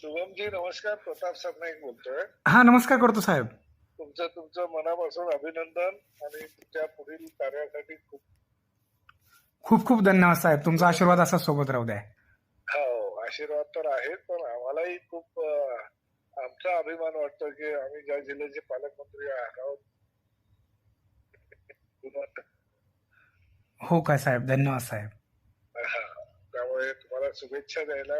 शुभमजी नमस्कार. प्रताप सरनाईक बोलतोय. हा, नमस्कार करतो साहेब. तुमचं तुमचं मनापासून अभिनंदन आणि तुमच्या पुढील कार्यासाठी खूप खूप खूप धन्यवाद साहेब. तुमचा आशीर्वाद असा सोबत राहू द्या. हो आशीर्वाद तर आहेत, पण आम्हालाही खूप आमचा अभिमान वाटतो की आम्ही ज्या जिल्ह्याचे पालकमंत्री आहोत. हो काय साहेब, धन्यवाद साहेब. हा, त्यामुळे तुम्हाला शुभेच्छा द्यायला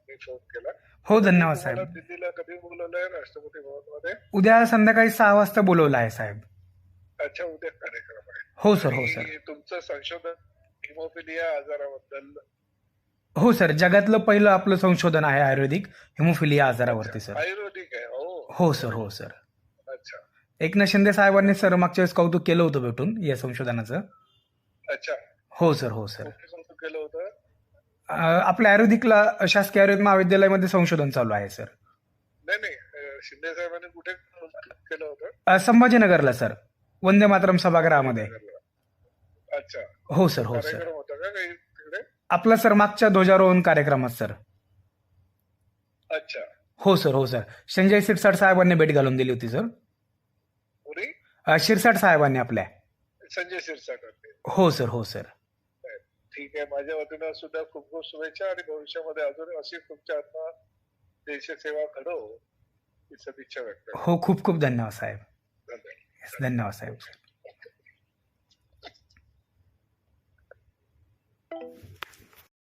मी फोन केला. हो धन्यवाद तुम्हाला साहेब. दिल्लीला कधी बोलवलंय राष्ट्रपती भवन मध्ये? उद्या संध्याकाळी 6 वाजता बोलवलं आहे साहेब. अच्छा, उद्या कार्यक्रम आहे. हो सर, हो सर. आणि तुमचं संशोधन हिमोफिलिया आजाराबद्दल. हो सर, जगातलं पहिलं आपलं संशोधन आहे आयुर्वेदिक हिमोफिलिया आजारावरती सर. आयुर्वेदिक आहे. हो सर, हो सर. अच्छा एकनाथ शिंदे साहेबांनी सर मागच्या वेळेस कौतुक केलं होतं भेटून या संशोधनाचं. अच्छा. हो सर, हो सर. कुठे कौतुक केलं होतं? आपल्या आयुर्वेदिकला शासकीय आयुर्वेद महाविद्यालयामध्ये संशोधन चालू आहे सर. नाही शिंदे साहेबांनी कुठे केलं होतं? संभाजीनगरला सर, वंदे मातरम सभागृहामध्ये. अच्छा. हो सर, हो सर. कार्यक्रम होता का काही तिकडे? आपला सर मागच्या ध्वजारोहण कार्यक्रमात सर. अच्छा. हो सर, हो सर. संजय शिरसाट साहेबांनी भेट घालून दिली होती सर. पुरी शिरसाट साहेबांनी आपल्या. संजय शिरसाट. हो सर, हो सर. ठीक आहे. माझ्या वतीनं सुद्धा खूप खूप शुभेच्छा आणि भविष्यामध्ये अजून अशी तुमच्या हातनं देशसेवा घडो ही सदिच्छा व्यक्त करतो. हो, खूप खूप धन्यवाद साहेब. धन्यवाद. धन्यवाद साहेब.